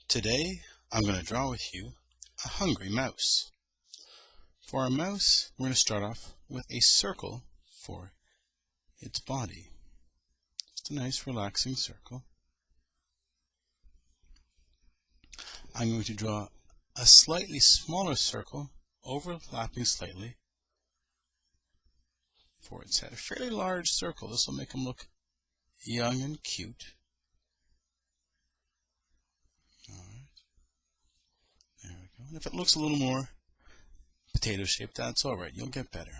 Today, I'm going to draw with you a hungry mouse. For our mouse, we're going to start off with a circle for its body. Just a nice relaxing circle. I'm going to draw a slightly smaller circle, overlapping slightly, for its head. A fairly large circle. This will make him look young and cute. Alright. There we go. And if it looks a little more potato shaped, that's alright. You'll get better.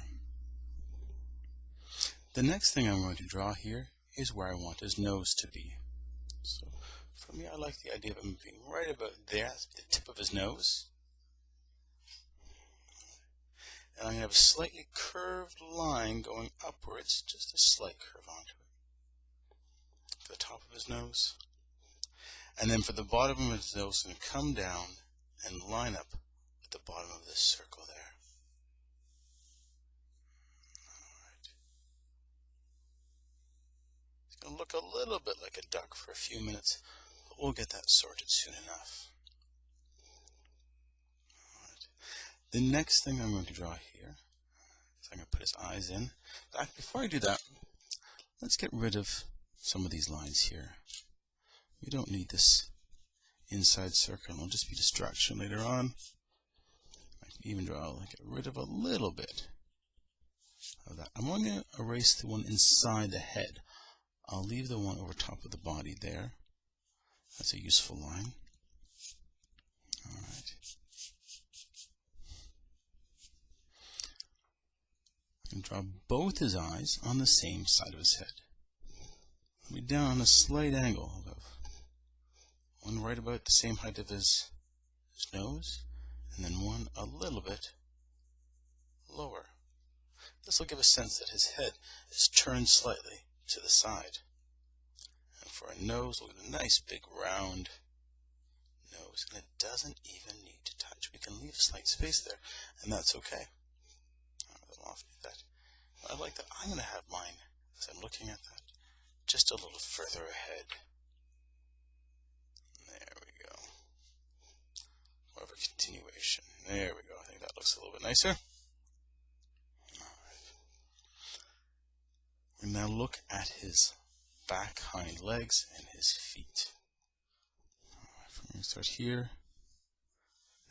The next thing I'm going to draw here is where I want his nose to be. So for me, I like the idea of him being right about there, that's the tip of his nose. And I'm going to have a slightly curved line going upwards, just a slight curve onto it, for the top of his nose. And then for the bottom of his nose, it's going to come down and line up with the bottom of this circle there. Alright. It's going to look a little bit like a duck for a few minutes, but we'll get that sorted soon enough. Alright. The next thing I'm going to draw here is I'm going to put his eyes in. But before I do that, let's get rid of some of these lines here. We don't need this inside circle. It'll just be distraction later on. I can even get rid of a little bit of that. I'm going to erase the one inside the head. I'll leave the one over top of the body there. That's a useful line. Alright. I can draw both his eyes on the same side of his head. I'll be down on a slight angle. One right about the same height of his nose, and then one a little bit lower. This will give a sense that his head is turned slightly to the side. And for a nose, we'll get a nice big round nose, and it doesn't even need to touch. We can leave a slight space there, and that's okay. I like that. I'm going to have mine, as I'm looking at that, just a little further ahead. There we go. More of a continuation. There we go. I think that looks a little bit nicer. Alright. We'll now look at his back hind legs and his feet. Alright, I'm going to start here.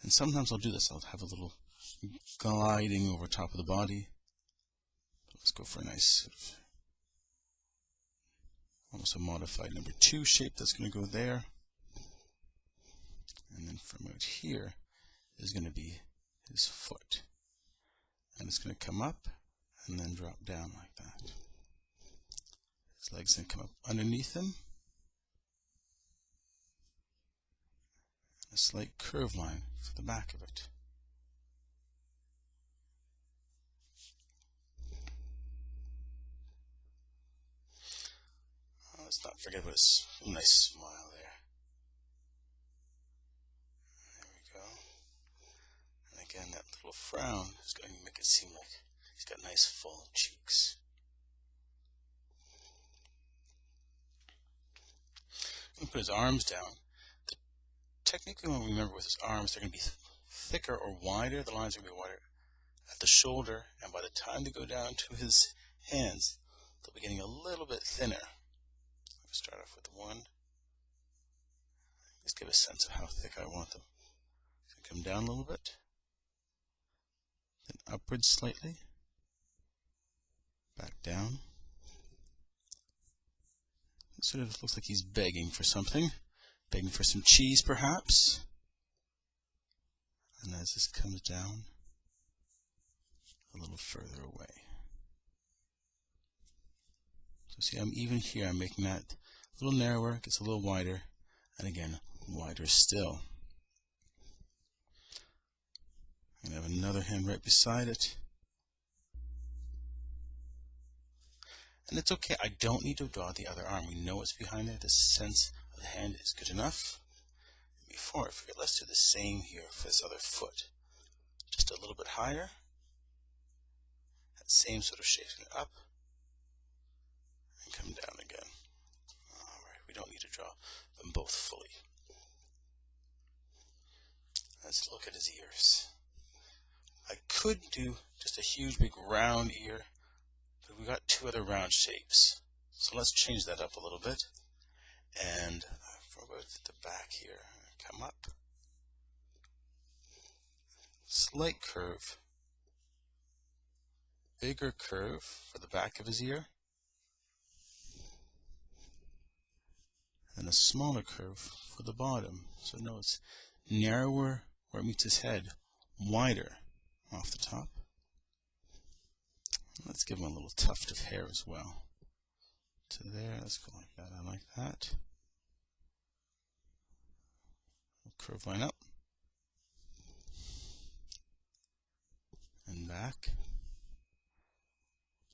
And sometimes I'll do this. I'll have a little gliding over top of the body. Let's go for a nice, almost a modified number 2 shape that's going to go there. And then from out here is going to be his foot. And it's going to come up and then drop down like that. His legs going to come up underneath him. A slight curve line for the back of it. Let's not forget about a nice smile there. There we go. And again, that little frown is going to make it seem like he's got nice full cheeks. I'm going to put his arms down. Technically, when we remember with his arms, they're going to be thicker or wider. The lines are going to be wider at the shoulder, and by the time they go down to his hands, they'll be getting a little bit thinner. Start off with one. Just give a sense of how thick I want them. Come down a little bit, then upwards slightly, back down. It sort of looks like he's begging for something, begging for some cheese perhaps. And as this comes down, a little further away. So see, I'm even here, I'm making that a little narrower, gets a little wider, and again, wider still. I'm going to have another hand right beside it. And it's okay, I don't need to draw the other arm. We know what's behind there. The sense of the hand is good enough. Before I forget, let's do the same here for this other foot. Just a little bit higher. That same sort of shape, up and come down again. Alright, we don't need to draw them both fully. Let's look at his ears. I could do just a huge big round ear, but we got two other round shapes. So let's change that up a little bit. And for about the back here, come up. Slight curve. Bigger curve for the back of his ear. And a smaller curve for the bottom. So no, it's narrower where it meets his head, wider off the top. Let's give him a little tuft of hair as well. To there, let's go like that. I like that. Curve line up and back.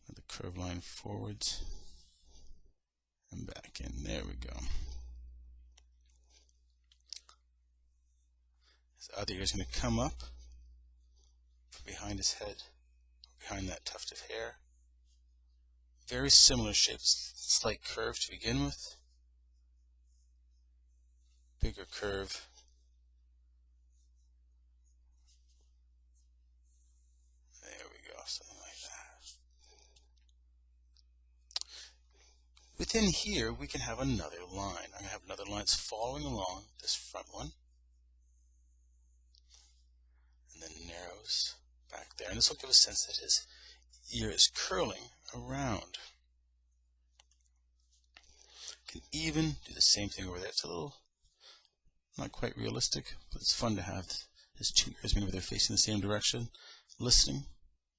And the curve line forwards and back in. There we go. His other ear is going to come up from behind his head, behind that tuft of hair. Very similar shapes, slight curve to begin with. Bigger curve. There we go, something like that. Within here, we can have another line. I'm going to have another line that's following along this front one. And then narrows back there. And this will give a sense that his ear is curling around. Can even do the same thing over there. It's a little, not quite realistic, but it's fun to have his two ears maybe they're facing the same direction, listening,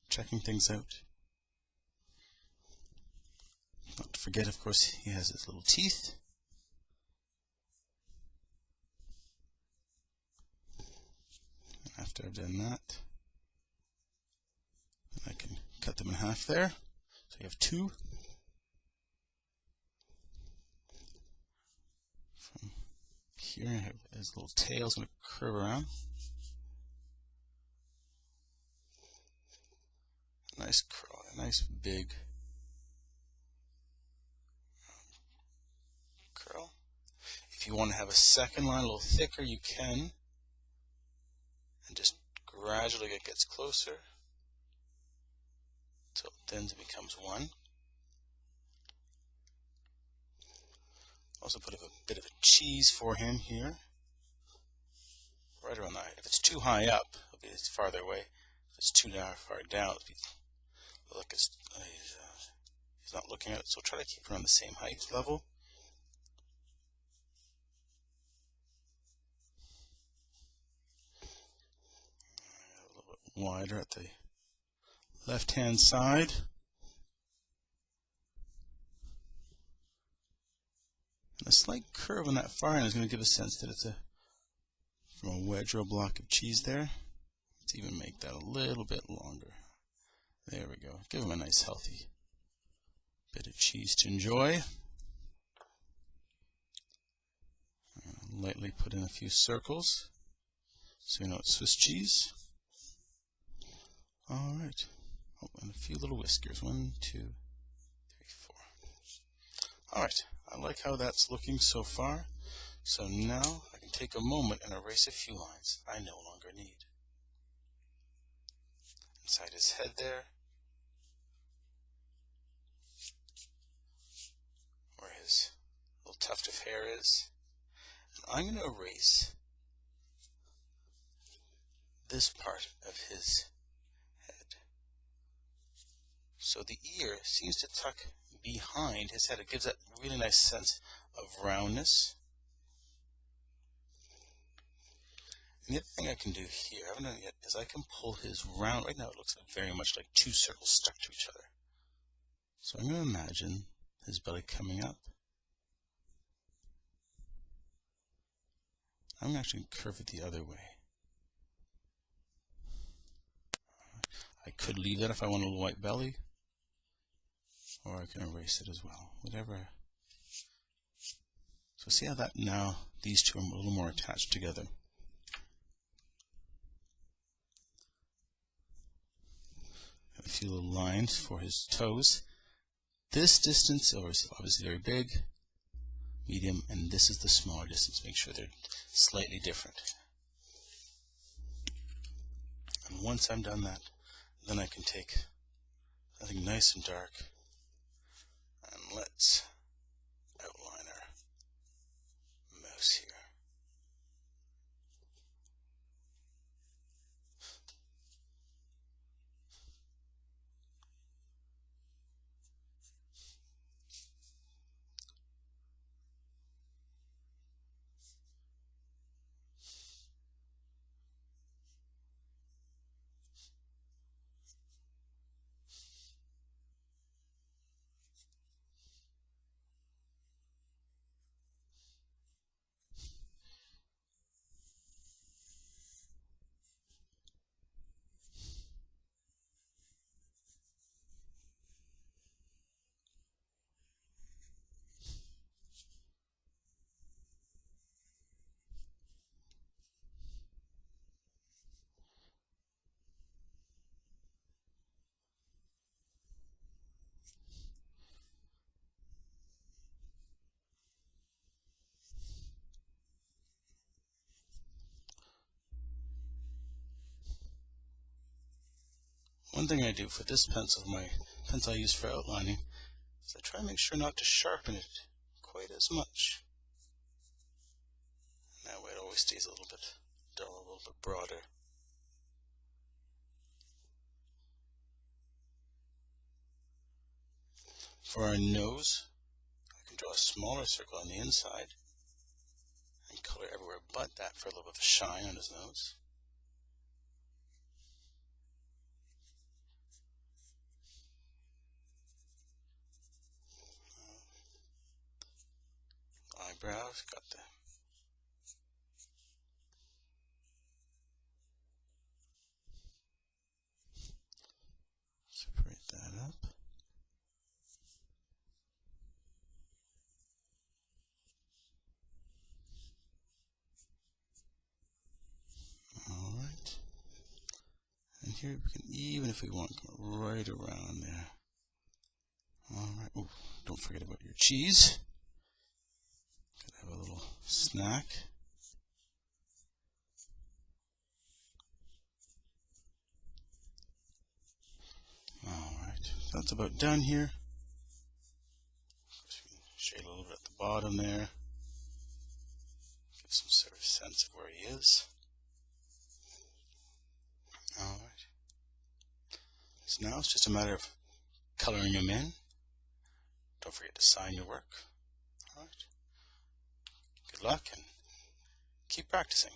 checking things out. Not to forget, of course, he has his little teeth. After I've done that, I can cut them in half there. So you have two. From here, I have his little tail's going to curve around. Nice curl, a nice big curl. If you want to have a second line a little thicker, you can. And just gradually it gets closer until it thins and becomes one. Also put a bit of a cheese for him here, right around the eye. If it's too high up, it'll be farther away. If it's too far down, it'll be like he's not looking at it. So try to keep it around the same height level. A little bit wider at the left-hand side. And a slight curve on that far end is going to give a sense that it's from a wedge or a block of cheese there. Let's even make that a little bit longer. There we go. Give him a nice healthy bit of cheese to enjoy. Lightly put in a few circles so you know it's Swiss cheese. Alright. Oh, and a few little whiskers. 1, 2, 3, 4. Alright. I like how that's looking so far. So now I can take a moment and erase a few lines I no longer need. Inside his head there, where his little tuft of hair is. And I'm going to erase this part of his head. So the ear seems to tuck behind his head. It gives that really nice sense of roundness. And the other thing I can do here, I haven't done it yet, is I can pull his round. Right now it looks very much like two circles stuck to each other. So I'm going to imagine his belly coming up. I'm actually going to curve it the other way. I could leave that if I want a little white belly, or I can erase it as well, whatever. So see how that now, these two are a little more attached together. A few little lines for his toes. This distance is obviously very big, medium, and this is the smaller distance. Make sure they're slightly different. And once I'm done that, then I can take something nice and dark and let's outline our mouse here. One thing I do for this pencil, my pencil I use for outlining, is I try to make sure not to sharpen it quite as much. And that way it always stays a little bit dull, a little bit broader. For our nose, I can draw a smaller circle on the inside and color everywhere but that for a little bit of a shine on his nose. Eyebrows, got the separate that up. Alright. And here we can, even if we want, go right around there. Alright. Oh, don't forget about your cheese. Gotta have a little snack. Alright, so that's about done here. Shade a little bit at the bottom there. Give some sort of sense of where he is. Alright. So now it's just a matter of coloring him in. Don't forget to sign your work. Alright. Good luck and keep practicing.